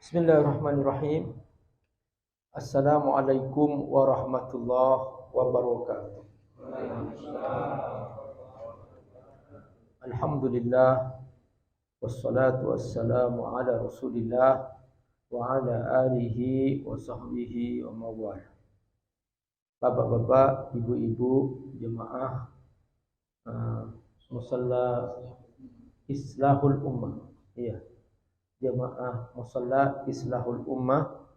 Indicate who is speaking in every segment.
Speaker 1: Bismillahirrahmanirrahim. Assalamualaikum warahmatullahi wabarakatuh. Alhamdulillah wassalatu wassalamu ala Rasulillah wa ala alihi wa sahbihi wa mawala. Bapak-bapak, ibu-ibu, jemaah musalla Islahul Ummah. Iya. Jemaah Musalla Islahul Ummah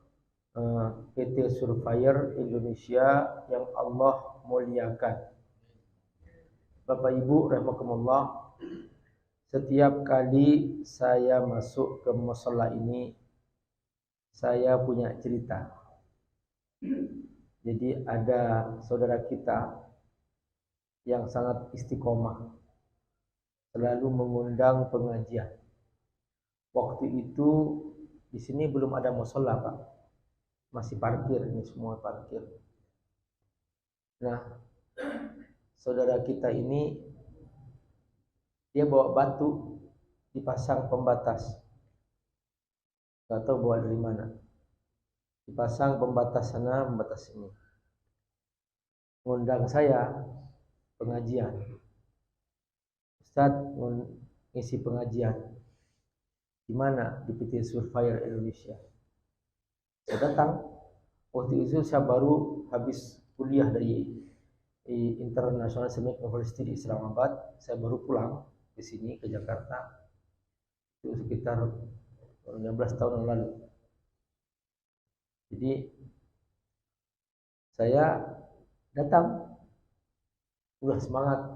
Speaker 1: PT Surveyor Indonesia yang Allah muliakan. Bapak Ibu rahimakumullah, setiap kali saya masuk ke musalla ini saya punya cerita. Jadi ada saudara kita yang sangat istiqomah, selalu mengundang pengajian. Waktu itu di sini belum ada mushola, Pak. Masih parkir, ini semua parkir. Nah, saudara kita ini dia bawa batu dipasang pembatas. Gak tahu bawa dari mana. Dipasang pembatas sana, pembatas sini. Ngundang saya pengajian. Ustaz ngisi pengajian. Di mana? Di PT Surveyor Indonesia. Saya datang. Waktu itu saya baru habis kuliah dari International Islamic University di Islamabad. Saya baru pulang ke sini ke Jakarta. Itu sekitar 15 tahun yang lalu. Jadi saya datang, udah semangat,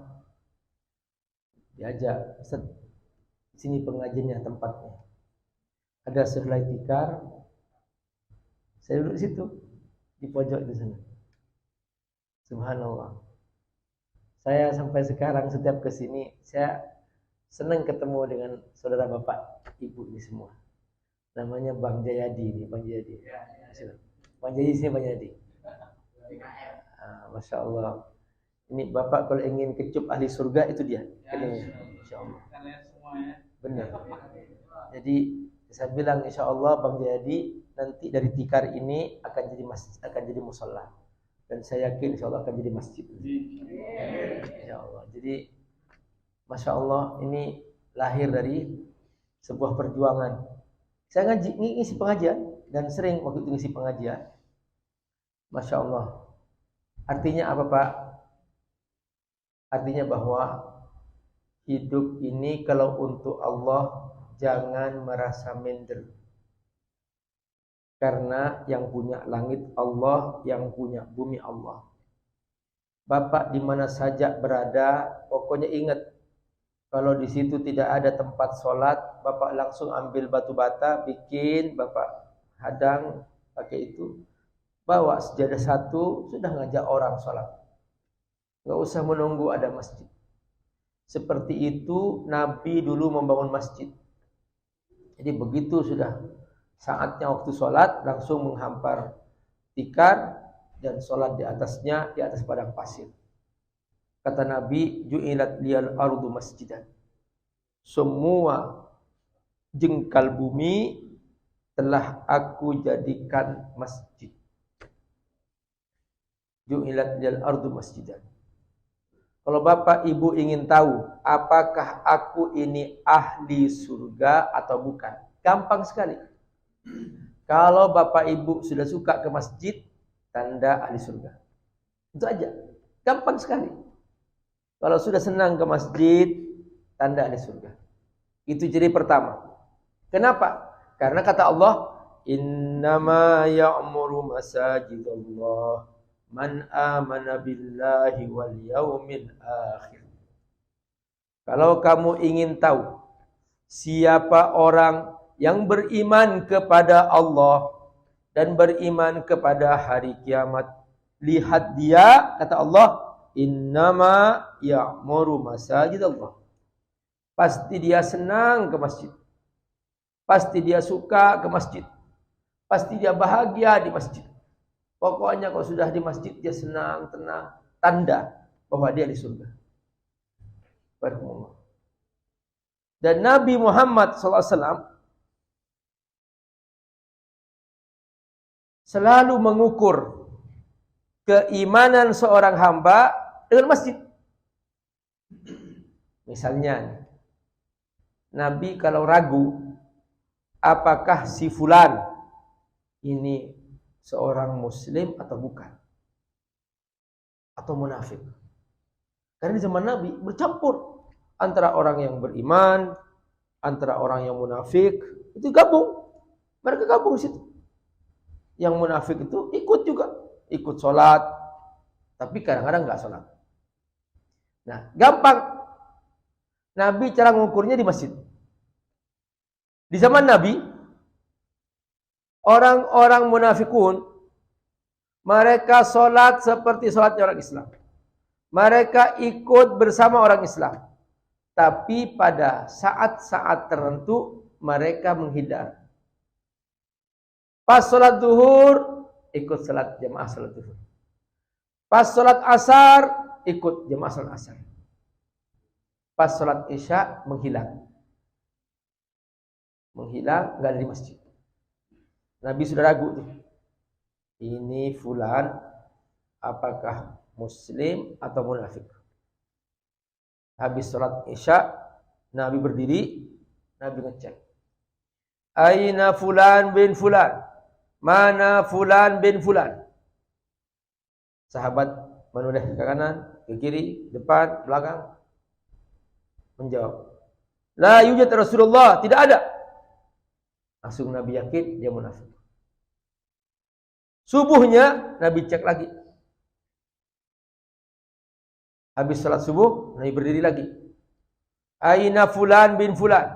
Speaker 1: diajak, Ustaz, sini pengajiannya tempatnya. Ada sehelai tikar, saya duduk di situ, di pojok di sana. Subhanallah. Saya sampai sekarang setiap kesini, saya senang ketemu dengan saudara bapak, ibu ini semua. Namanya Bang Jayadi ini, Bang Jayadi. Bang Jayadi sini, Bang Jayadi. Masya Allah. Ini bapak kalau ingin kecup ahli surga itu dia. Insya Allah. Benar. Jadi saya bilang insya Allah Bang Jayadi nanti dari tikar ini akan jadi masjid, akan jadi mushola. Dan saya yakin insya Allah akan jadi masjid. Insya Allah. Jadi masya Allah ini lahir dari sebuah perjuangan. Saya ngisi pengajian dan sering waktu itu ngisi pengajian. Masya Allah. Artinya apa, Pak? Artinya bahwa hidup ini kalau untuk Allah jangan merasa minder. Karena yang punya langit Allah, yang punya bumi Allah. Bapak di mana saja berada, pokoknya ingat kalau di situ tidak ada tempat sholat, Bapak langsung ambil batu bata, bikin, Bapak hadang pakai itu, bawa sejadah satu, sudah ngajak orang sholat. Nggak usah menunggu ada masjid. Seperti itu Nabi dulu membangun masjid. Jadi begitu sudah saatnya waktu sholat, langsung menghampar tikar dan sholat di atasnya, di atas padang pasir. Kata Nabi, ju'ilat liyal ardu masjidan. Semua jengkal bumi telah aku jadikan masjid. Ju'ilat liyal ardu masjidan. Kalau Bapak Ibu ingin tahu apakah aku ini ahli surga atau bukan, gampang sekali. Kalau Bapak Ibu sudah suka ke masjid, tanda ahli surga. Itu aja, gampang sekali. Kalau sudah senang ke masjid, tanda ahli surga. Itu ciri pertama. Kenapa? Karena kata Allah, innama ya'muru masajidallah man amana billahi wal yaumil akhir. Kalau kamu ingin tahu siapa orang yang beriman kepada Allah dan beriman kepada hari kiamat, lihat dia, kata Allah, innama ya'muru masajidallah. Pasti dia senang ke masjid. Pasti dia suka ke masjid. Pasti dia bahagia di masjid. Pokoknya kalau sudah di masjid dia senang, tenang, tanda bahwa dia di surga. Barakallahu. Dan Nabi Muhammad SAW selalu mengukur keimanan seorang hamba dengan masjid. Misalnya, Nabi kalau ragu apakah si fulan ini seorang muslim atau bukan, atau munafik. Karena di zaman Nabi bercampur antara orang yang beriman, antara orang yang munafik, itu gabung. Mereka gabung di situ. Yang munafik itu ikut juga, ikut sholat, tapi kadang-kadang nggak sholat. Nah, gampang. Nabi cara mengukurnya di masjid. Di zaman Nabi, orang-orang munafikun, mereka sholat seperti sholatnya orang Islam. Mereka ikut bersama orang Islam. Tapi pada saat-saat tertentu, mereka menghindar. Pas sholat zuhur, ikut sholat jamaah sholat zuhur. Pas sholat asar, ikut jamaah sholat asar. Pas sholat isya, menghilang. Menghilang, nggak ada di masjid. Nabi sudah ragu tuh. Ini fulan, apakah muslim atau munafik? Habis sholat isya, Nabi berdiri, Nabi ngecek. Aina fulan bin fulan? Mana fulan bin fulan? Sahabat menoleh ke kanan, ke kiri, depan, belakang. Menjawab, la yujad Rasulullah, tidak ada. Langsung Nabi yakin dia munafik. Subuhnya Nabi cek lagi. Habis salat subuh, Nabi berdiri lagi. Aina fulan bin fulan?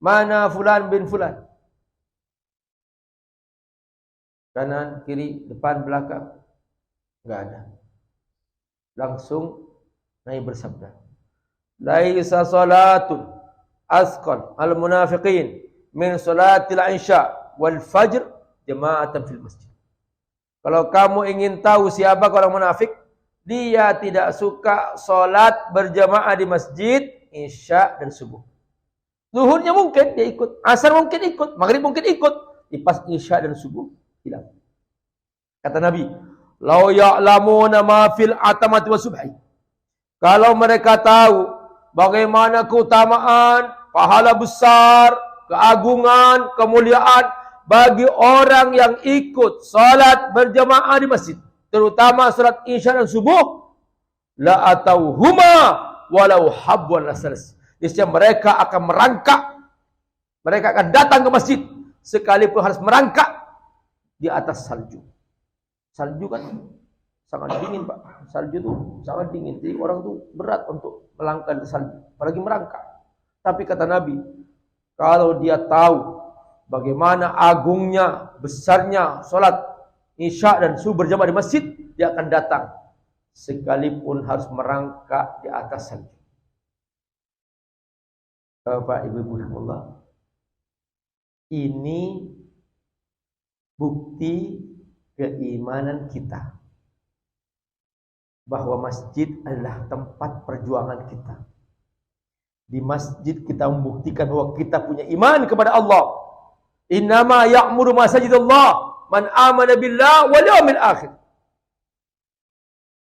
Speaker 1: Mana fulan bin fulan? Kanan, kiri, depan, belakang. Enggak ada. Langsung Nabi bersabda, laisa salatun asqal al munafiqin min salatil isya wal fajr jama'atan fil masjid. Kalau kamu ingin tahu siapa orang munafik, dia tidak suka salat berjamaah di masjid isya dan subuh. Zuhurnya mungkin dia ikut, asar mungkin ikut, maghrib mungkin ikut, pas isya dan subuh hilang. Kata Nabi, law ya'lamuna ma fil atamati wa subhi. Kalau mereka tahu bagaimana keutamaan, pahala besar, keagungan, kemuliaan bagi orang yang ikut salat berjamaah di masjid, terutama salat isya dan subuh, la atauhuma walau habwan lasalas. Niscaya mereka akan merangkak, mereka akan datang ke masjid sekalipun harus merangkak di atas salju. Salju kan sangat dingin, Pak. Salju itu sangat dingin. Jadi orang tuh berat untuk melangkah di salju, apalagi merangkak. Tapi kata Nabi, kalau dia tahu bagaimana agungnya, besarnya salat isya dan subuh berjamaah di masjid, dia akan datang sekalipun harus merangkak di atas salju. Bapak Ibu rahimahullah, ini bukti keimanan kita bahwa masjid adalah tempat perjuangan kita. Di masjid kita membuktikan bahwa kita punya iman kepada Allah. Innama ya'muru masajidallah man amana billah wal yawmil akhir.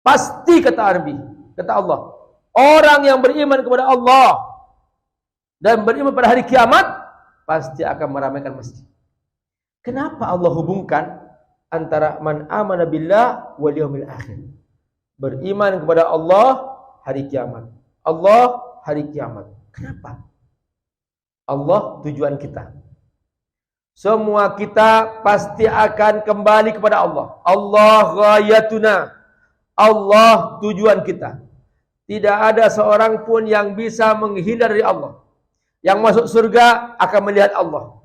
Speaker 1: Pasti kata Nabi, kata Allah, orang yang beriman kepada Allah dan beriman pada hari kiamat pasti akan meramaikan masjid. Kenapa Allah hubungkan antara man amana billah wal yawmil akhir? Beriman kepada Allah hari kiamat. Allah hari kiamat. Kenapa? Allah tujuan kita. Semua kita pasti akan kembali kepada Allah. Allah ghayatuna. Allah tujuan kita. Tidak ada seorang pun yang bisa menghindar dari Allah. Yang masuk surga akan melihat Allah.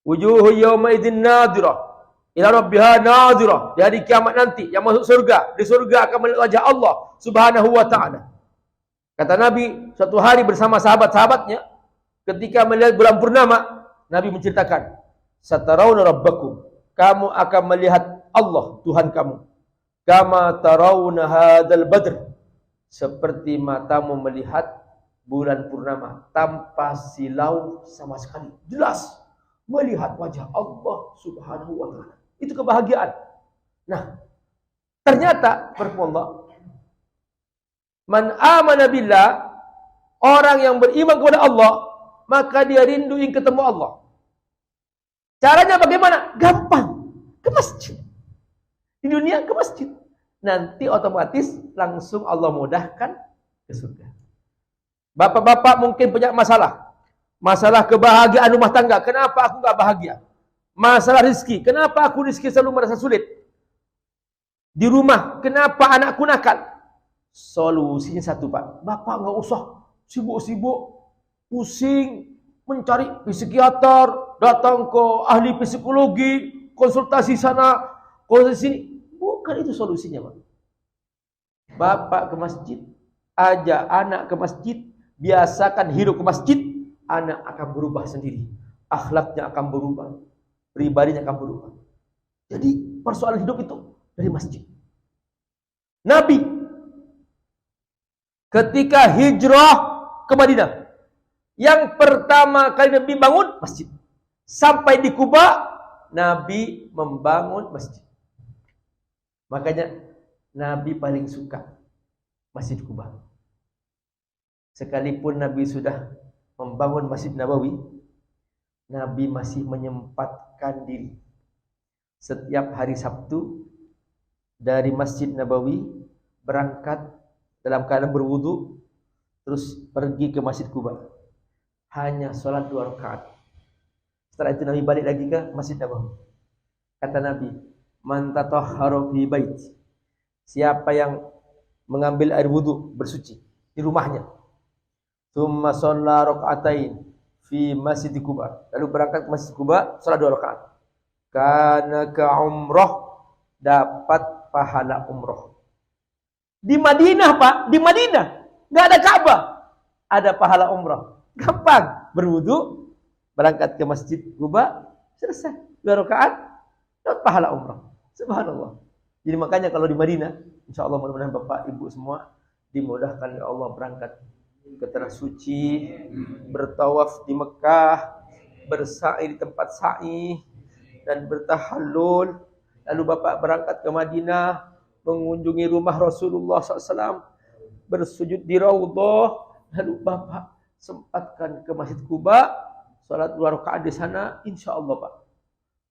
Speaker 1: Wujuhu yawma idzin nadhirah ila rabbiha nadhirah. Di hari kiamat nanti yang masuk surga, di surga akan melihat wajah Allah Subhanahu wa taala. Kata Nabi, suatu hari bersama sahabat-sahabatnya ketika melihat bulan purnama, Nabi menceritakan, "Satarawna rabbakum." Kamu akan melihat Allah Tuhan kamu. Kama tarawna hadzal badr. Seperti matamu melihat bulan purnama tanpa silau sama sekali. Jelas melihat wajah Allah Subhanahu wa taala. Itu kebahagiaan. Nah, ternyata berpullah, man amana billah, orang yang beriman kepada Allah, maka dia rindu ingin ketemu Allah. Caranya bagaimana? Gampang. Ke masjid. Di dunia ke masjid. Nanti otomatis langsung Allah mudahkan ke surga. Bapak-bapak mungkin punya masalah. Masalah kebahagiaan rumah tangga. Kenapa aku gak bahagia? Masalah rezeki. Kenapa aku rezeki selalu merasa sulit? Di rumah. Kenapa anakku nakal? Solusinya satu, Pak. Bapak gak usah sibuk-sibuk, pusing, mencari psikiater, datang ke ahli psikologi, konsultasi sana, konsultasi sini. Bukan itu solusinya, Pak. Bapak ke masjid, ajak anak ke masjid, biasakan hidup ke masjid, anak akan berubah sendiri. Akhlaknya akan berubah, pribadinya akan berubah. Jadi persoalan hidup itu dari masjid. Nabi ketika hijrah ke Madinah, yang pertama kali Nabi bangun masjid. Sampai di Kuba, Nabi membangun masjid. Makanya Nabi paling suka Masjid Kuba. Sekalipun Nabi sudah membangun Masjid Nabawi, Nabi masih menyempatkan diri setiap hari Sabtu dari Masjid Nabawi berangkat dalam keadaan berwudu, terus pergi ke Masjid Kuba. Hanya sholat 2 rakaat. Setelah itu Nabi balik lagi ke Masjid Nabawi. Kata Nabi, man tatahhara fi bait, siapa yang mengambil air wudu bersuci di rumahnya, tsumma shalla rakaatain fi Masjid Kuba, lalu berangkat ke Masjid Kuba salat 2 rakaat, kana ka umrah, dapat pahala umroh. Di Madinah, Pak, di Madinah enggak ada Ka'bah, ada pahala umroh. Gampang, berwudu, berangkat ke Masjid Kuba, selesai 2 rakaat, dapat pahala umroh. Subhanallah. Jadi makanya kalau di Madinah, insyaallah mudah-mudahan Bapak Ibu semua dimudahkan ya Allah berangkat ke tanah suci, bertawaf di Mekah, bersa'i di tempat sa'i, dan bertahallul. Lalu Bapak berangkat ke Madinah, mengunjungi rumah Rasulullah SAW, bersujud di Raudhah. Lalu Bapak sempatkan ke Masjid Kuba, salat 2 rakaat di sana, insyaallah Pak.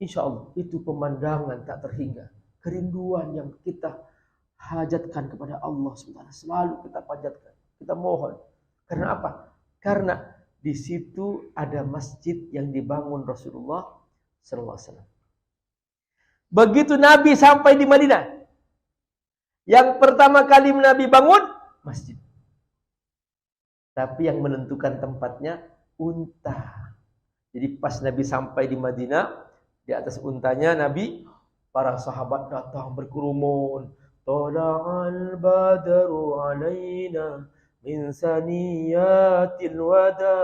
Speaker 1: Insyaallah itu pemandangan tak terhingga. Kerinduan yang kita hajatkan kepada Allah SWT selalu kita panjatkan, kita mohon. Karena apa? Karena di situ ada masjid yang dibangun Rasulullah SAW. Begitu Nabi sampai di Madinah, yang pertama kali Nabi bangun masjid. Tapi yang menentukan tempatnya unta. Jadi pas Nabi sampai di Madinah, di atas untanya Nabi, para sahabat datang berkerumun. Tala'al badru alaina min saniyatil wada,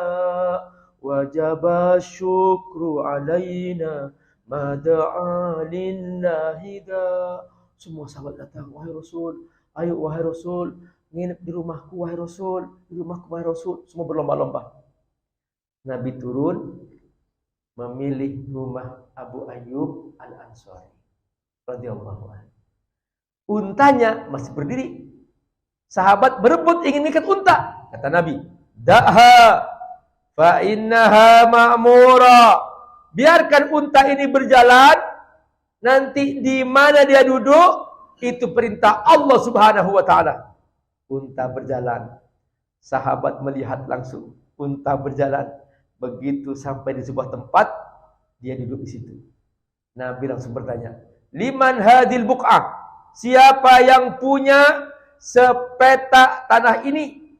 Speaker 1: wajaba syukru alaina mada'a lillahi da. Semua sahabat datang, wahai Rasul, ayo wahai Rasul, nginep di rumahku wahai Rasul, di rumahku wahai Rasul. Semua berlomba-lomba. Nabi turun, memilih rumah Abu Ayyub Al-Ansari radhiyallahu anhu. Untanya masih berdiri. Sahabat berebut ingin ikat unta. Kata Nabi, "Da'ha fa innaha ma'mura." Biarkan unta ini berjalan, nanti di mana dia duduk itu perintah Allah Subhanahu wa taala. Unta berjalan. Sahabat melihat langsung unta berjalan. Begitu sampai di sebuah tempat, dia duduk di situ. Nabi langsung bertanya, "Liman hadil buq'ah?" Siapa yang punya sepetak tanah ini?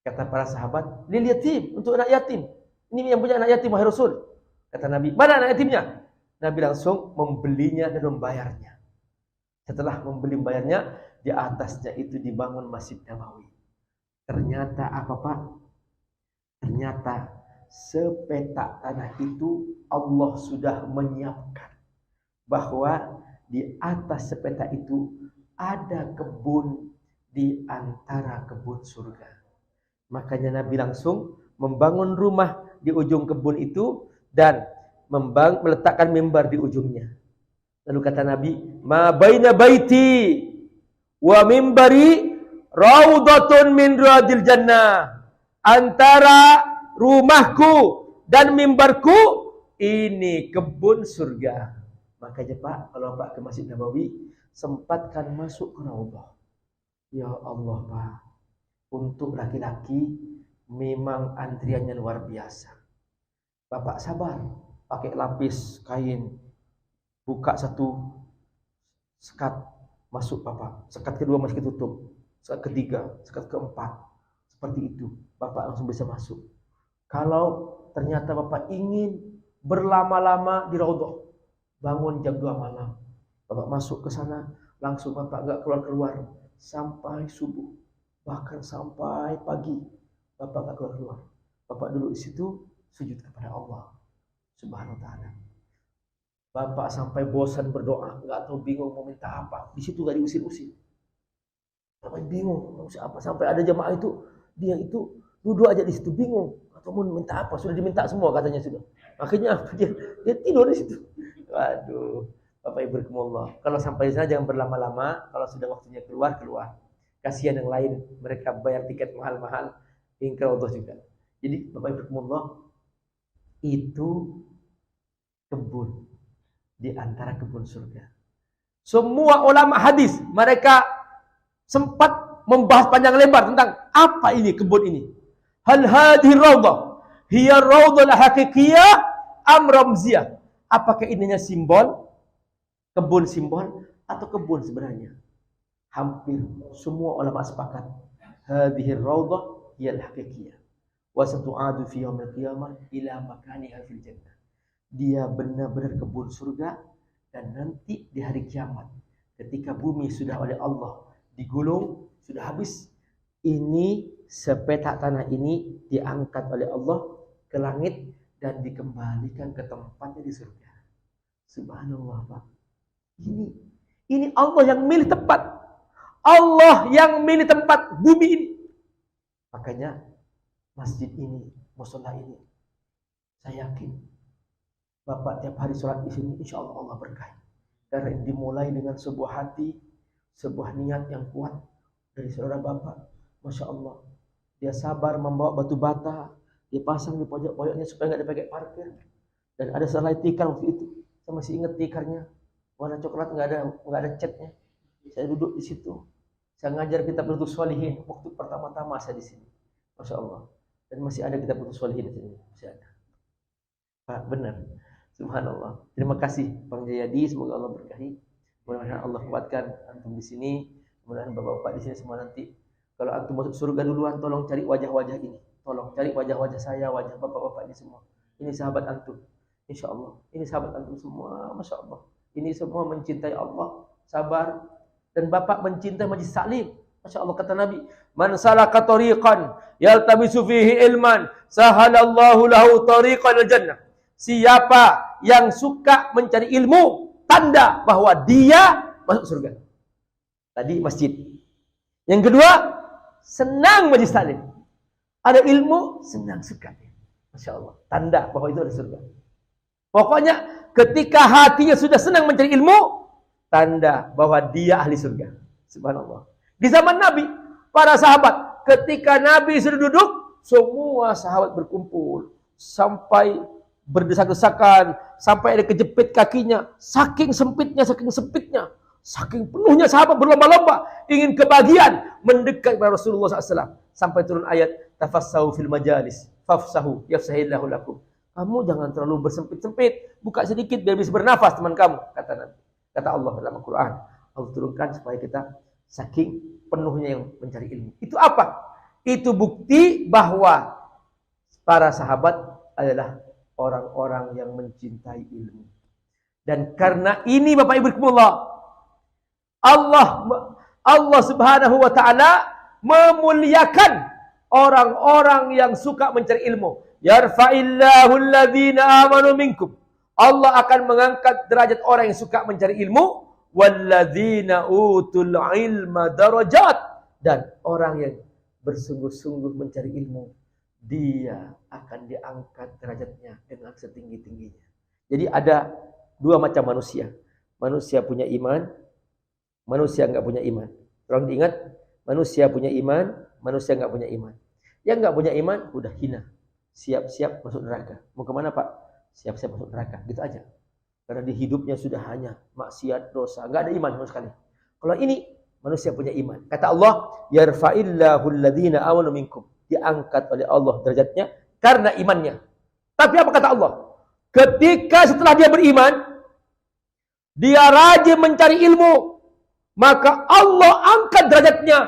Speaker 1: Kata para sahabat, "Lil yatim," untuk anak yatim. Ini yang punya anak yatim wahai Rasul. Kata Nabi, "Mana anak yatimnya?" Nabi langsung membelinya dan membayarnya. Setelah membeli membayarnya, di atasnya itu dibangun Masjid Nabawi. Ternyata apa, Pak? Ternyata sepetak tanah itu Allah sudah menyiapkan bahwa di atas sepetak itu ada kebun di antara kebun surga. Makanya Nabi langsung membangun rumah di ujung kebun itu dan meletakkan mimbar di ujungnya. Lalu kata Nabi, ma baina baiti wa mimbari raudatun min riyadil jannah. Antara rumahku dan mimbarku ini kebun surga. Makanya Pak, kalau Pak ke Masjid Nabawi, sempatkan masuk ke raudhah. Ya Allah Pak, untuk laki-laki memang antriannya luar biasa. Bapak sabar, pakai lapis kain, buka satu sekat, masuk Bapak. Sekat kedua masih ditutup, sekat ketiga, sekat keempat. Seperti itu, Bapak langsung bisa masuk. Kalau ternyata Bapak ingin berlama-lama di raudhah, bangun jam 2 malam, Bapak masuk ke sana, langsung Bapak enggak keluar-keluar sampai subuh, bahkan sampai pagi, Bapak enggak keluar-keluar. Bapak duduk di situ, sujud kepada Allah Subhanahu wa taala. Bapak sampai bosan berdoa, enggak tahu bingung mau minta apa. Di situ enggak diusir-usir. Bapak bingung mau apa, sampai ada jemaah itu dia itu duduk aja di situ bingung atau mau minta apa, sudah diminta semua katanya sudah. Makanya dia tidur di situ. Waduh, Bapak Ibu rahimakumullah. Kalau sampai di sana jangan berlama-lama, kalau sudah waktunya keluar. Kasihan yang lain, mereka bayar tiket mahal-mahal ingin ke raudhah juga. Jadi Bapak Ibu rahimakumullah, itu kebun di antara kebun surga. Semua ulama hadis mereka sempat membahas panjang lebar tentang apa ini kebun ini. Hal hadhihi raudhah hiya raudhah haqiqiyah am ramziyah? Apakah ininya simbol, kebun simbol atau kebun sebenarnya? Hampir semua ulama sepakat hadhihi raudhah hiya al-haqiqiyah wa satu'adu fi yaumil qiyamah ila makaniha fil jannah. Dia benar-benar kebun surga, dan nanti di hari kiamat ketika bumi sudah oleh Allah digulung, sudah habis, ini sepetak tanah ini diangkat oleh Allah ke langit dan dikembalikan ke tempatnya di surga. Subhanallah Pak. Ini Allah yang milih tempat. Allah yang milih tempat bumi ini. Makanya masjid ini, mushola ini, saya yakin Bapak tiap hari sholat di sini, insya Allah Allah berkahi. Karena ini dimulai dengan sebuah hati, sebuah niat yang kuat dari saudara Bapak. Masya Allah, dia sabar membawa batu bata, dia pasang di pojok-pojoknya supaya nggak dipakai parkir. Dan ada selai tikar waktu itu, saya masih ingat tikarnya, warna coklat, nggak ada catnya. Saya duduk di situ, saya ngajar kitab Riyadhus Shalihin waktu pertama-tama saya di sini. Masya Allah, dan masih ada kitab Riyadhus Shalihin di sini, masih ada. Pak, benar. Subhanallah. Terima kasih Bang Jayadi, semoga Allah berkahi. Mudah-mudahan Allah kuatkan antum di sini. Mudah-mudahan bapak-bapak di sini semua nanti kalau antum masuk surga duluan, tolong cari wajah-wajah ini. Tolong cari wajah-wajah saya, wajah bapak-bapak ini semua. Ini sahabat antum. Insya Allah. Ini sahabat antum semua. Masya Allah. Ini semua mencintai Allah, sabar, dan bapak mencintai majlis taklim. Masya Allah, kata Nabi, man salaka tariqan yaltamisu fihi ilman sahalallahu lahu tariqan al-jannah. Siapa yang suka mencari ilmu, tanda bahwa dia masuk surga. Tadi masjid. Yang kedua, senang majlis taklim. Ada ilmu, senang suka. Masya Allah, tanda bahwa itu ada surga. Pokoknya ketika hatinya sudah senang mencari ilmu, tanda bahwa dia ahli surga. Subhanallah. Di zaman Nabi, para sahabat, ketika Nabi sudah duduk, semua sahabat berkumpul sampai berdesak-desakan, sampai ada kejepit kakinya, saking sempitnya, saking penuhnya sahabat berlomba-lomba ingin kebagian mendekat kepada Rasulullah SAW, sampai turun ayat tafassahu fil majalis fafsahu yafsahillahu lakum. Kamu jangan terlalu bersempit-sempit, buka sedikit biar bisa bernafas teman kamu, kata Allah dalam Al-Quran. Allah turunkan supaya kita saking penuhnya yang mencari ilmu. Itu apa? Itu bukti bahwa para sahabat adalah orang-orang yang mencintai ilmu. Dan karena ini Bapak Ibu rahimakumullah, Allah Subhanahu wa taala memuliakan orang-orang yang suka mencari ilmu. Yarfa'illahu alladhina amanu minkum. Allah akan mengangkat derajat orang yang suka mencari ilmu. Walladzina utul ilma darajat. Dan orang yang bersungguh-sungguh mencari ilmu, dia akan diangkat derajatnya dengan setinggi-tingginya. Jadi ada dua macam manusia. manusia punya iman, manusia enggak punya iman. Tolong diingat, manusia punya iman, manusia enggak punya iman. Yang enggak punya iman udah hina. Siap-siap masuk neraka. Mau kemana Pak? Siap-siap masuk neraka. Gitu aja. Karena di hidupnya sudah hanya maksiat, dosa, enggak ada iman sama sekali. Kalau ini manusia punya iman. Kata Allah, yarfa'illahu alladhina amanu minkum. Diangkat oleh Allah derajatnya karena imannya. Tapi apa kata Allah? Ketika setelah dia beriman, dia rajin mencari ilmu, maka Allah angkat derajatnya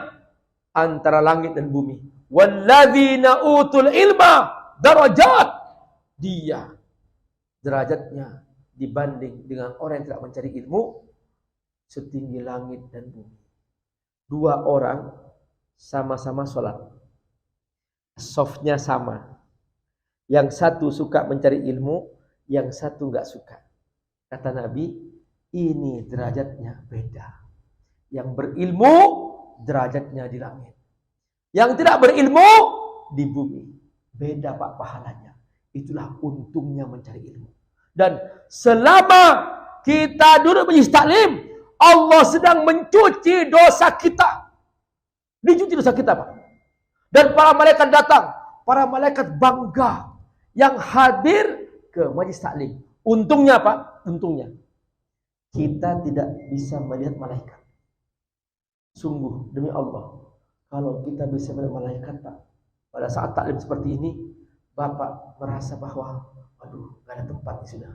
Speaker 1: antara langit dan bumi. Walladzina utul ilma darajat. Dia derajatnya dibanding dengan orang yang tidak mencari ilmu setinggi langit dan bumi. Dua orang sama-sama sholat, softnya sama. Yang satu suka mencari ilmu, yang satu enggak suka. Kata Nabi, ini derajatnya beda. Yang berilmu derajatnya di langit. Yang tidak berilmu di bumi. Beda Pak pahalanya. Itulah untungnya mencari ilmu. Dan selama kita duduk majlis taklim, Allah sedang mencuci dosa kita. Dicuci dosa kita Pak. Dan para malaikat datang. Para malaikat bangga yang hadir ke majlis taklim. Untungnya Pak, untungnya kita tidak bisa melihat malaikat. Sungguh demi Allah, kalau kita bisa melihat malaikat Pak, pada saat taklim seperti ini, Bapak merasa bahwa aduh, gak ada tempat di sudah.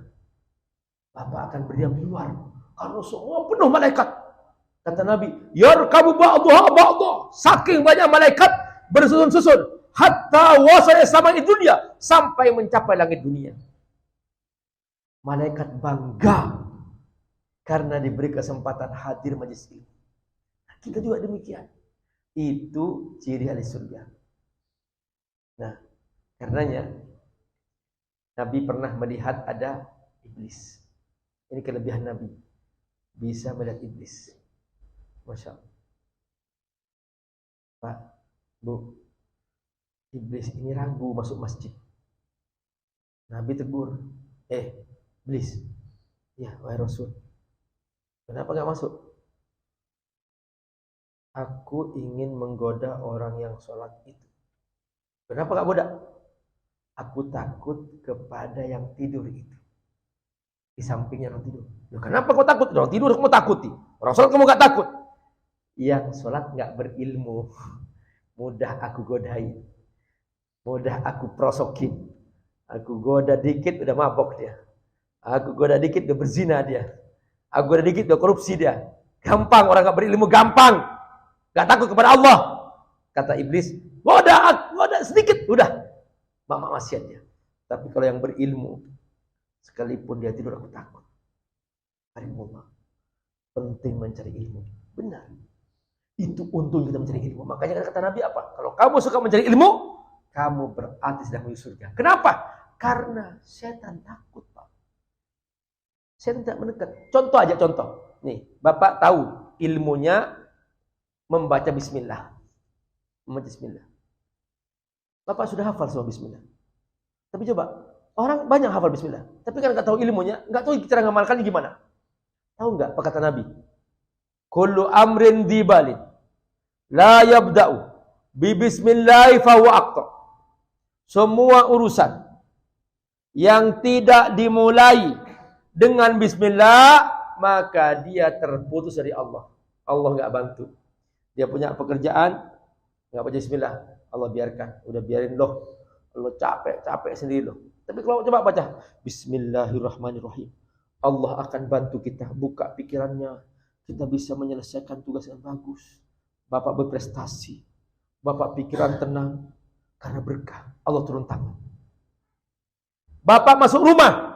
Speaker 1: Bapak akan berdiam di luar karena semua penuh malaikat. Kata Nabi, yarkabu ba'duha ba'dha. Saking banyak malaikat bersusun-susun hatta wasala samai dunia, sampai mencapai langit dunia. Malaikat bangga karena diberi kesempatan hadir majlis ilmu. Kita juga demikian. Itu ciri ahli surga. Nah, karenanya Nabi pernah melihat ada iblis. Ini kelebihan Nabi. Bisa melihat iblis. Masya Allah. Pak, Bu, iblis ini ragu masuk masjid. Nabi tegur, iblis, ya wahai Rasul, kenapa gak masuk? Aku ingin menggoda orang yang sholat itu. Kenapa gak goda? Aku takut kepada yang tidur itu. Di sampingnya orang tidur. Ya, kenapa kau takut? Orang tidur kamu takuti. Orang sholat kamu gak takut. Yang sholat gak berilmu, mudah aku godai. Mudah aku prosokin. Aku goda dikit udah mabok dia. Aku goda dikit udah berzina dia. Aku goda dikit udah korupsi dia. Gampang orang gak berilmu, gampang. Gak takut kepada Allah. Kata iblis, goda sedikit, udah mama maksiat dia. Tapi kalau yang berilmu, sekalipun dia tidur aku takut. Karimullah. Penting mencari ilmu. Benar. Itu untung kita mencari ilmu. Makanya kata Nabi apa? Kalau kamu suka mencari ilmu, kamu berarti sedang menuju surga. Kenapa? Karena setan takut Pak. Setan tidak mendekat. Contoh aja contoh. Nih, Bapak tahu ilmunya membaca bismillah. Membaca bismillah. Bapak sudah hafal semua bismillah. Tapi coba, orang banyak hafal bismillah. Tapi kan nggak tahu ilmunya, nggak tahu cara ngamalkannya gimana. Tahu nggak apa kata Nabi? Kullu amrin dibalin la yabda'u bi bismillah fa huwa aqta. Semua urusan yang tidak dimulai dengan bismillah, maka dia terputus dari Allah. Allah nggak bantu. Dia punya pekerjaan, nggak baca bismillah, Allah biarkan. Udah biarin loh. Allah capek sendiri loh. Tapi kalau coba baca Bismillahirrahmanirrahim, Allah akan bantu kita, buka pikirannya. Kita bisa menyelesaikan tugas yang bagus. Bapak berprestasi. Bapak pikiran tenang. Karena berkah. Allah turun tangan. Bapak masuk rumah.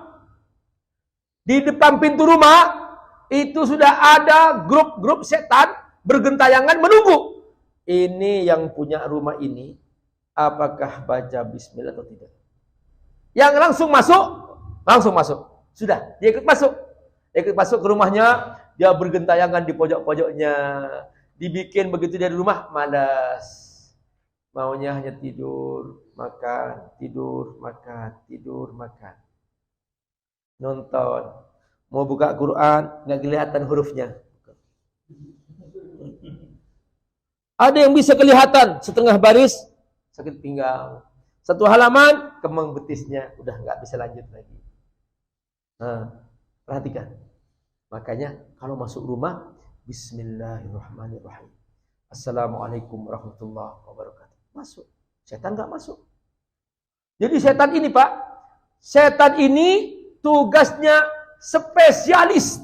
Speaker 1: Di depan pintu rumah, itu sudah ada grup-grup setan bergentayangan menunggu. Ini yang punya rumah ini, apakah baca bismillah atau tidak? Yang langsung masuk. Sudah, dia ikut masuk. Ikut masuk ke rumahnya, dia bergentayangan di pojok-pojoknya. Dibikin begitu dia di rumah, malas. Maunya hanya tidur, makan, tidur, makan, tidur, makan. Nonton. Mau buka Quran, nggak kelihatan hurufnya. Ada yang bisa kelihatan setengah baris, sakit pinggang. Satu halaman, kemang betisnya udah nggak bisa lanjut lagi. Nah, perhatikan. Makanya kalau masuk rumah, Bismillahirrahmanirrahim. Assalamualaikum warahmatullahi wabarakatuh. Masuk. Setan nggak masuk. Jadi setan ini Pak, setan ini tugasnya spesialis.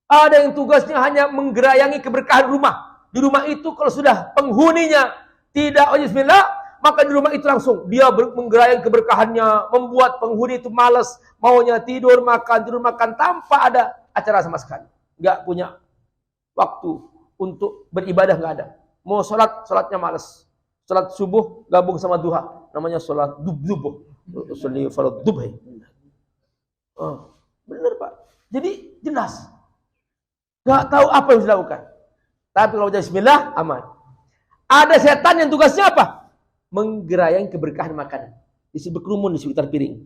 Speaker 1: Ada yang tugasnya hanya menggerayangi keberkahan rumah. Di rumah itu kalau sudah penghuninya tidak bismillah, maka di rumah itu langsung dia menggerayangi keberkahannya, membuat penghuni itu malas, maunya tidur makan tanpa ada acara sama sekali. Nggak punya waktu untuk beribadah, nggak ada. Mau sholatnya malas. Sholat subuh gabung sama duha, namanya sholat subuh. Sholat duha. Oh, benar Pak. Jadi jelas. Nggak tahu apa yang harus dilakukan. Tapi kalau baca bismillah, aman. Ada setan yang tugasnya apa? Menggerayangi keberkahan makanan. Isi berkerumun di sekitar piring.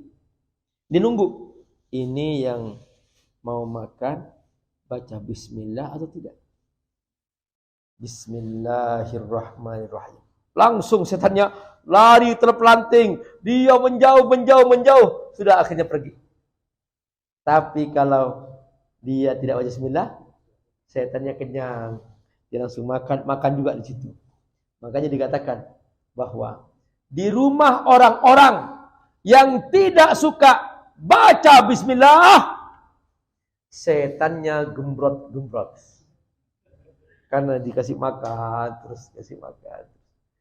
Speaker 1: Dia nunggu. Ini yang mau makan, baca bismillah atau tidak? Bismillahirrahmanirrahim. Langsung setannya lari terpelanting. Dia menjauh. Sudah akhirnya pergi. Tapi kalau dia tidak baca bismillah, setannya kenyang. Dia langsung makan juga di situ. Makanya dikatakan bahwa di rumah orang-orang yang tidak suka baca bismillah, setannya gembrot. Karena dikasih makan, terus kasih makan.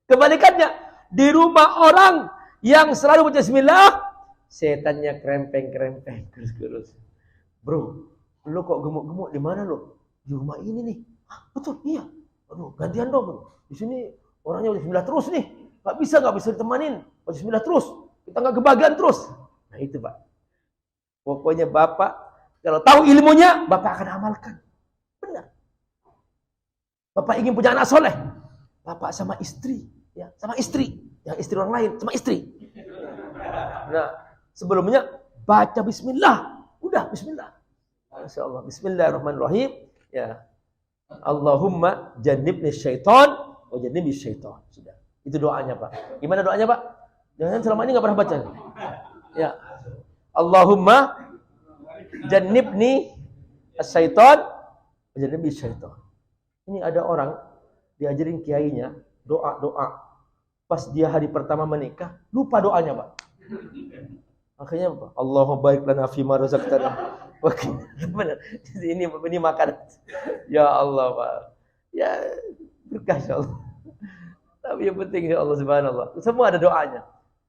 Speaker 1: Kebalikannya, di rumah orang yang selalu baca bismillah, setannya krempeng terus. Bro, lu kok gemuk-gemuk di mana lu? Di rumah ini nih. Hah, betul, iya. Aduh, gantian dong. Di sini orangnya baca bismillah terus nih. Gak bisa ditemanin. Baca bismillah terus. Kita gak kebagian terus. Nah itu Pak. Pokoknya Bapak, kalau tahu ilmunya, Bapak akan amalkan. Benar. Bapak ingin punya anak soleh. Bapak sama istri. Ya, sama istri. Yang istri orang lain, sama istri. Nah, sebelumnya, baca bismillah. Udah, bismillah. Masya Allah. Bismillahirrahmanirrahim. Ya. Allahumma jannibni syaitan wa jannibni syaitan. Sudah. Itu doanya Pak. Gimana doanya Pak? Jangan selama ini gak pernah baca. Ya. Allahumma jannibni syaitan wa jannibni syaitan. Ini ada orang diajarin kiainya doa. Pas dia hari pertama menikah, lupa doanya Pak. Akhirnya apa? Allahumma barik lana fima razaqtana. Benar. Ini makan. Ya Allah Pak. Ya berkah insyaallah. Tapi yang penting insyaallah subhanallah. Semua ada doanya.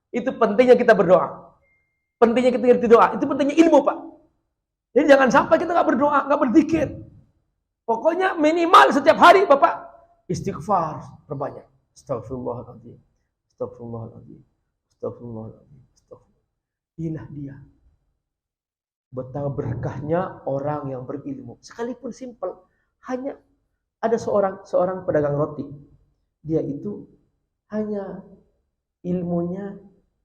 Speaker 1: Itu pentingnya kita berdoa. Pentingnya kita ngerti doa. Itu pentingnya ilmu Pak. Jadi jangan sampai kita nggak berdoa, nggak berzikir. Pokoknya minimal setiap hari Bapak istighfar perbanyak. Astagfirullahaladzim. Inilah dia. Betapa berkahnya orang yang berilmu. Sekalipun simpel, hanya ada seorang pedagang roti. Dia itu hanya ilmunya,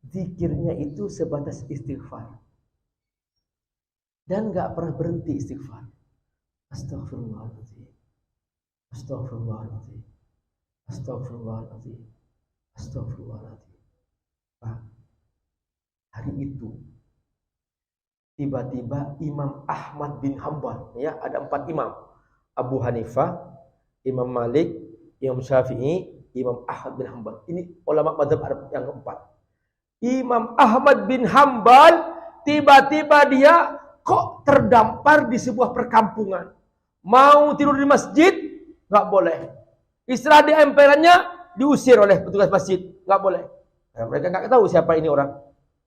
Speaker 1: zikirnya itu sebatas istighfar. Dan gak pernah berhenti istighfar. Astagfirullahaladzim. Pak, hari itu tiba-tiba Imam Ahmad bin Hanbal, ya ada 4 imam, Abu Hanifah, Imam Malik, Imam Syafi'i, Imam Ahmad bin Hanbal. Ini ulama mazhab Arab yang keempat. Imam Ahmad bin Hanbal tiba-tiba dia kok terdampar di sebuah perkampungan. Mau tidur di masjid nggak boleh. Istirahat di emperannya diusir oleh petugas masjid, nggak boleh. Nah, mereka nggak tahu siapa ini orang.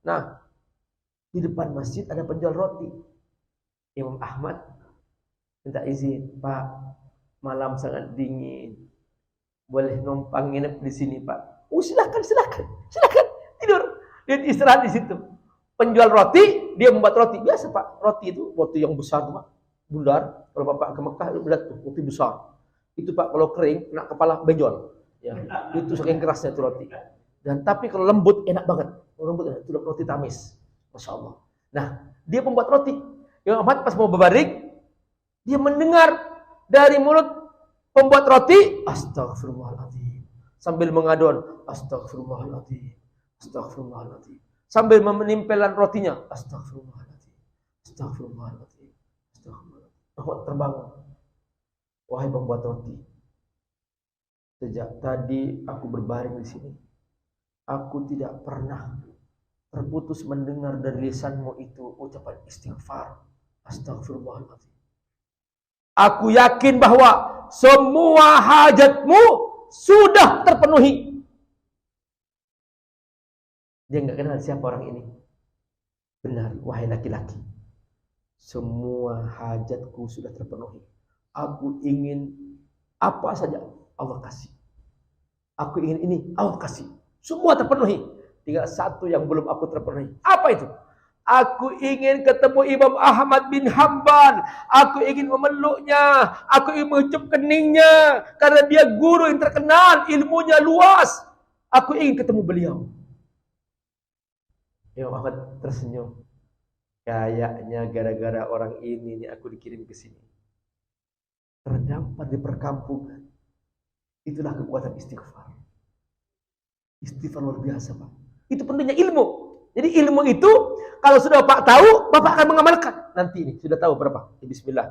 Speaker 1: Nah, di depan masjid ada penjual roti. Imam Ahmad minta izin, Pak, malam sangat dingin, boleh numpang nginep di sini Pak? Oh silakan tidur. Dia istirahat di situ. Penjual roti, dia membuat roti biasa Pak. Roti itu roti yang besar tuh Pak, bundar. Kalau Bapak ke Mekah lihat tuh roti besar. Itu Pak kalau kering kena kepala benjol. Ya, itu saking kerasnya itu roti. Dan tapi kalau lembut enak banget. Kalau lembut enak, itu roti tamis. Masya Allah. Nah, dia pembuat roti. Imam Ahmad pas mau berbaring, dia mendengar dari mulut pembuat roti, astagfirullahaladzim. Sambil mengadon, astagfirullahaladzim, astagfirullahaladzim. Sambil menimpelan rotinya, astagfirullahaladzim, astagfirullahaladzim, astagfirullahaladzim. Ahmad terbangun. Wahai pembuat roti, sejak tadi aku berbaring di sini, aku tidak pernah terputus mendengar dari lisanmu itu ucapan istighfar, astagfirullahaladzim. Aku yakin bahwa semua hajatmu sudah terpenuhi. Dia nggak kenal siapa orang ini. Benar, wahai laki-laki. Semua hajatku sudah terpenuhi. Aku ingin apa saja Allah kasih. Aku ingin ini Allah kasih. Semua terpenuhi. Tinggal satu yang belum aku terpenuhi. Apa itu? Aku ingin ketemu Imam Ahmad bin Hanbal. Aku ingin memeluknya. Aku ingin mengucup keningnya. Karena dia guru yang terkenal. Ilmunya luas. Aku ingin ketemu beliau. Imam Ahmad tersenyum. Kayaknya gara-gara orang ini nih aku dikirim ke sini. Terdampar di perkampungan. Itulah kekuatan istighfar. Istighfar luar biasa, Pak. Itu pentingnya ilmu. Jadi ilmu itu kalau sudah Bapak tahu, Bapak akan mengamalkan. Nanti ini sudah tahu berapa? Bismillah.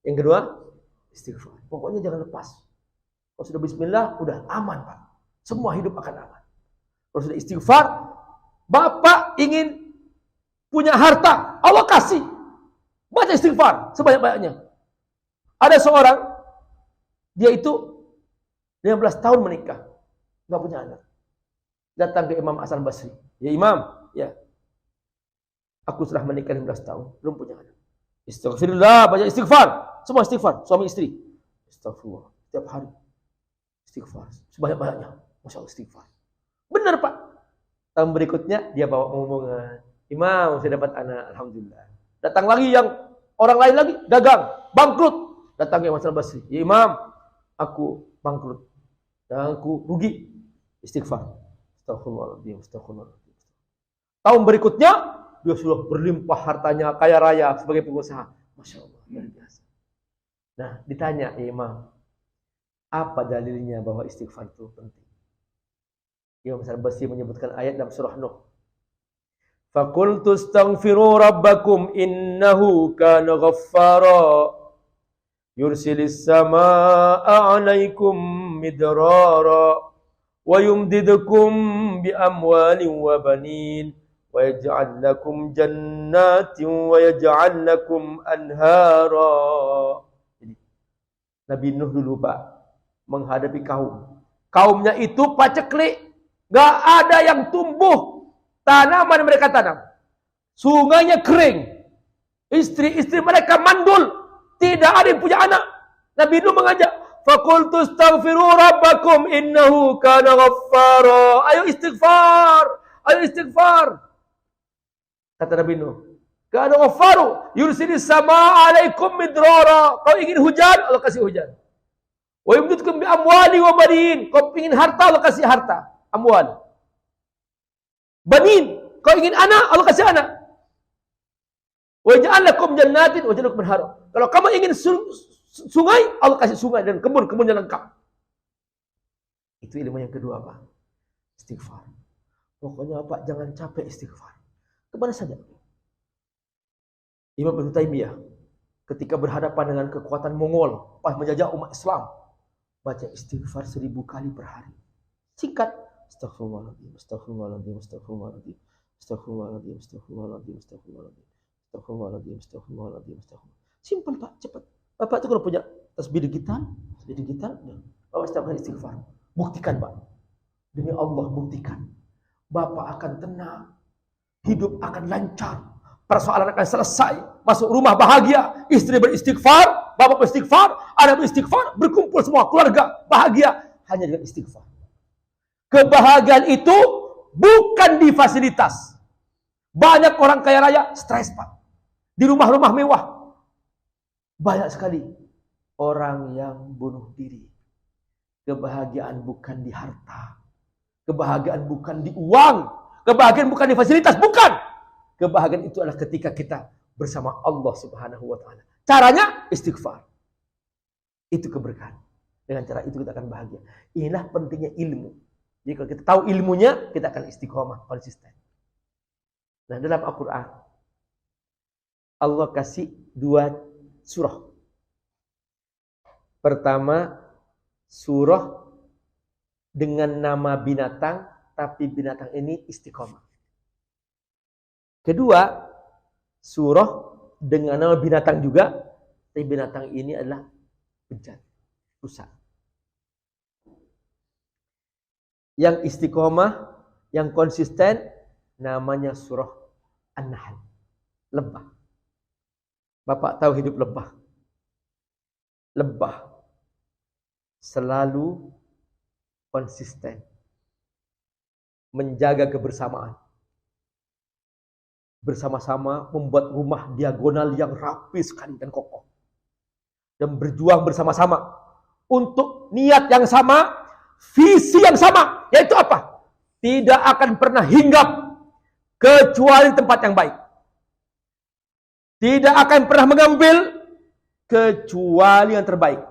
Speaker 1: Yang kedua, istighfar. Pokoknya jangan lepas. Kalau sudah bismillah, udah aman, Pak. Semua hidup akan aman. Kalau sudah istighfar, Bapak ingin punya harta, Allah kasih. Baca istighfar sebanyak-banyaknya. Ada seorang, dia itu 15 tahun menikah, nggak punya anak. Datang ke Imam Hasan Basri. Ya Imam, ya. Aku sudah menikah 15 tahun, belum punya anak. Istighfirullah, baca istighfar. Semua istighfar, suami istri. Astagfirullah, setiap hari. Istighfar, sebanyak-banyaknya. Masya Allah istighfar. Benar Pak. Tahun berikutnya, dia bawa omongan. Imam, saya dapat anak, Alhamdulillah. Datang lagi yang orang lain lagi, dagang, bangkrut. Datang ke Imam Hasan Basri. Ya Imam, aku bangkrut. Dan aku rugi. Istighfar. Astagfirullahaladzim, astagfirullahaladzim. Tahun berikutnya, dia sudah berlimpah hartanya, kaya raya sebagai pengusaha. Masya Allah, luar biasa. Nah, ditanya Imam, apa dalilnya bahwa istighfar itu penting? Imam Hasan Basri menyebutkan ayat dalam surah Nuh. Faqultu astaghfiru rabbakum innahu kana ghaffara yursilis samaa'a 'alaikum midrara wa yumdidukum bi amwalin wa banin wa yaj'al lakum jannatin wa yaj'al lakum anhara. Jadi Nabi Nuh dulu Pak menghadapi kaumnya itu paceklik, enggak ada yang tumbuh tanaman mereka tanam, sungainya kering, istri-istri mereka mandul, tidak ada yang punya anak. Nabi Nuh mengajak, faqultu astaghfiru rabbakum innahu kana ghaffara. Ayo istighfar, ayo istighfar. Kata Nabi Nuh, kana ghaffaru yursilis samaa 'alaikum midrara. Kau ingin hujan, Allah kasih hujan. Wa yumdidkum bi amwali wa banin. Kau ingin harta, Allah kasih harta, amwal. Banin, kau ingin anak, Allah kasih anak. Wa ja'al lakum jannatin wa ja'al lakum anhara. Kalau kamu ingin sungai, Allah kasih sungai dan kebun-kebun yang lengkap. Itu ilmu yang kedua, Pak. Istighfar. Pokoknya Pak, jangan capek istighfar. Kemana saja. Imam Ibnu Taimiyah ketika berhadapan dengan kekuatan Mongol pas menjajah umat Islam, baca istighfar 1000 kali per hari. Singkat. Astaghfirullahaladzim, astaghfirullahaladzim, astaghfirullahaladzim, astaghfirullahaladzim, astaghfirullahaladzim, astaghfirullahaladzim, astaghfirullahaladzim, astaghfirullahaladzim, astaghfirullahaladzim. Simpel Pak, cepat. Bapak itu kalau punya tasbih digital, Bapak setiap hari istighfar. Buktikan Pak. Demi Allah buktikan. Bapak akan tenang. Hidup akan lancar. Persoalan akan selesai. Masuk rumah bahagia. Istri beristighfar, bapak beristighfar, anak beristighfar, berkumpul semua keluarga bahagia hanya dengan istighfar. Kebahagiaan itu bukan di fasilitas. Banyak orang kaya raya stres Pak. Di rumah-rumah mewah. Banyak sekali orang yang bunuh diri. Kebahagiaan bukan di harta. Kebahagiaan bukan di uang. Kebahagiaan bukan di fasilitas. Bukan. Kebahagiaan itu adalah ketika kita bersama Allah Subhanahu wa taala. Caranya istighfar. Itu keberkahan. Dengan cara itu kita akan bahagia. Inilah pentingnya ilmu. Jadi kalau kita tahu ilmunya, kita akan istiqomah, konsisten. Nah, dalam Al-Qur'an Allah kasih 2 surah. Pertama, surah dengan nama binatang, tapi binatang ini istiqomah. Kedua, surah dengan nama binatang juga, tapi binatang ini adalah bejat, rusak. Yang istiqomah, yang konsisten, namanya surah An-Nahl. Lebah. Bapak tahu hidup lebah. Lebah selalu konsisten. Menjaga kebersamaan. Bersama-sama membuat rumah diagonal yang rapi sekali dan kokoh. Dan berjuang bersama-sama. Untuk niat yang sama, visi yang sama. Yaitu apa? Tidak akan pernah hinggap kecuali tempat yang baik. Tidak akan pernah mengambil kecuali yang terbaik.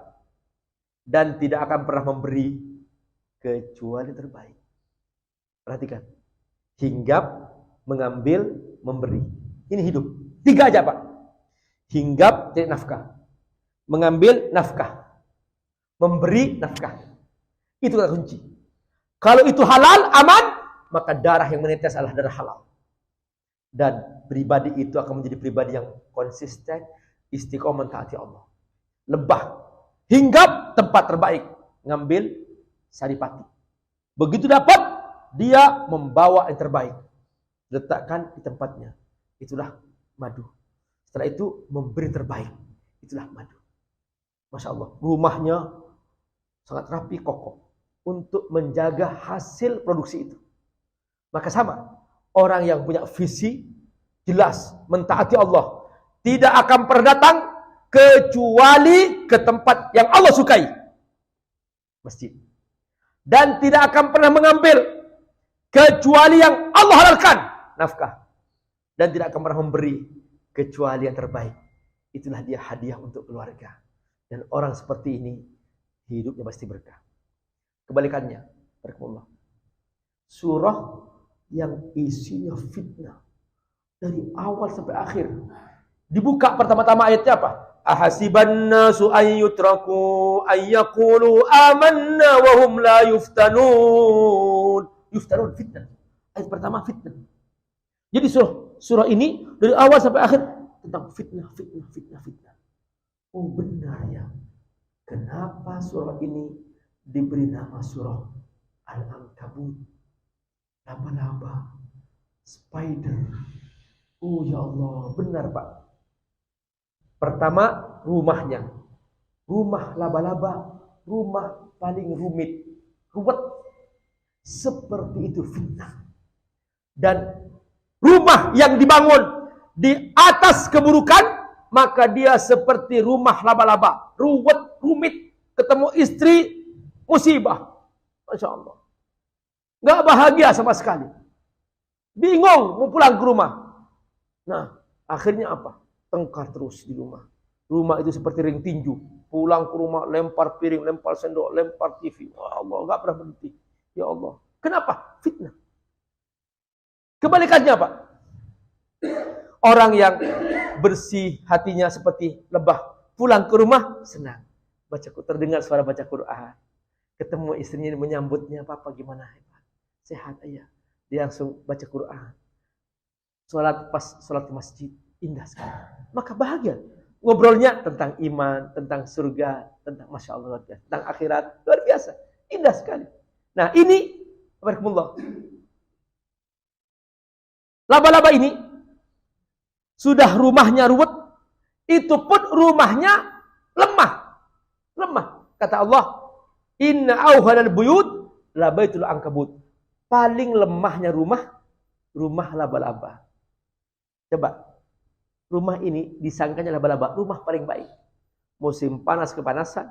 Speaker 1: Dan tidak akan pernah memberi kecuali yang terbaik. Perhatikan. Hinggap, mengambil, memberi. Ini hidup. 3 aja, Pak. Hinggap, cari nafkah. Mengambil, nafkah. Memberi, nafkah. Itu kata kunci. Kalau itu halal, aman, maka darah yang menetes adalah darah halal. Dan pribadi itu akan menjadi pribadi yang konsisten, istiqomah mentaati Allah. Lebah, hinggap tempat terbaik, ngambil saripati. Begitu dapat, dia membawa yang terbaik, letakkan di tempatnya. Itulah madu. Setelah itu memberi terbaik. Itulah madu. Masya Allah, rumahnya sangat rapi, kokoh untuk menjaga hasil produksi itu. Maka sama, orang yang punya visi jelas mentaati Allah tidak akan pernah datang kecuali ke tempat yang Allah sukai, masjid, dan tidak akan pernah mengambil kecuali yang Allah halalkan, nafkah, dan tidak akan pernah memberi kecuali yang terbaik. Itulah dia hadiah untuk keluarga. Dan orang seperti ini hidupnya pasti berkah. Kebalikannya, barakallahu, surah yang isinya fitnah dari awal sampai akhir. Dibuka pertama-tama ayatnya apa? Ahasiban nasu an yutraku ay yaqulu amanna wa hum la yuftanun. Yuftanun, fitnah. Ayat pertama fitnah. Jadi surah ini dari awal sampai akhir tentang fitnah. Oh benar ya. Kenapa surah ini diberi nama surah Al-Ankabut? Laba-laba, spider. Oh ya Allah, benar Pak. Pertama, rumahnya. Rumah laba-laba, rumah paling ruwet. Seperti itu fitnah. Dan rumah yang dibangun di atas keburukan, maka dia seperti rumah laba-laba. Rumit, ketemu istri, musibah. Masya Allah. Gak bahagia sama sekali. Bingung mau pulang ke rumah. Nah, akhirnya apa? Tengkar terus di rumah. Rumah itu seperti ring tinju. Pulang ke rumah, lempar piring, lempar sendok, lempar TV. Ya Allah, gak pernah berhenti. Ya Allah. Kenapa? Fitnah. Kebalikannya Pak. Orang yang bersih hatinya seperti lebah. Pulang ke rumah, senang. Terdengar suara baca Quran. Ketemu istrinya menyambutnya, Papa gimana? Sehat ayah. Dia langsung baca Quran. Sholat ke masjid. Indah sekali. Maka bahagia. Ngobrolnya tentang iman, tentang surga, tentang Masya Allah, tentang akhirat. Luar biasa. Indah sekali. Nah ini, barakallahu, laba-laba ini, sudah rumahnya ruwet, itu pun rumahnya lemah. Kata Allah, inna awhanal buyut labaitul ankabut. Paling lemahnya rumah laba-laba. Coba, rumah ini disangkanya laba-laba, rumah paling baik. Musim panas kepanasan,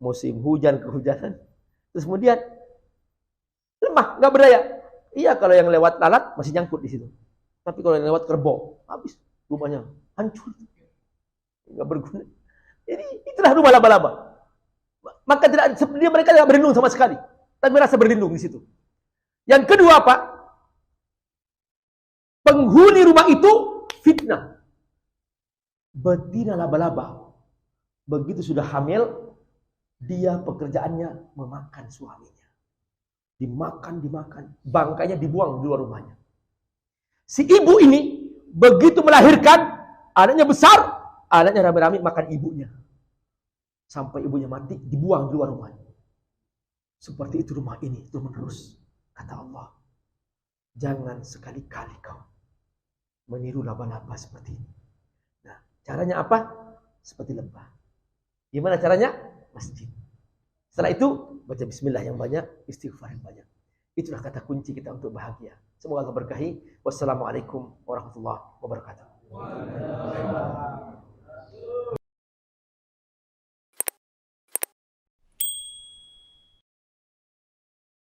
Speaker 1: musim hujan kehujanan. Terus kemudian lemah, nggak berdaya. Iya, kalau yang lewat lalat masih nyangkut di situ. Tapi kalau yang lewat kerbau, habis rumahnya hancur. Enggak berguna. Jadi itulah rumah laba-laba. Maka mereka tidak berlindung sama sekali. Tak merasa berlindung di situ. Yang kedua apa? Penghuni rumah itu fitnah. Betina laba-laba. Begitu sudah hamil, dia pekerjaannya memakan suaminya. Dimakan. Bangkainya dibuang di luar rumahnya. Si ibu ini, begitu melahirkan, anaknya besar, anaknya rame-rame makan ibunya. Sampai ibunya mati, dibuang di luar rumahnya. Seperti itu rumah ini, terus menerus. Kata Allah, jangan sekali-kali kau meniru laba-laba seperti ini. Nah, caranya apa? Seperti lebah. Gimana caranya? Masjid. Setelah itu, baca bismillah yang banyak, istighfar yang banyak. Itulah kata kunci kita untuk bahagia. Semoga Allah berkahi. Wassalamualaikum warahmatullahi wabarakatuh.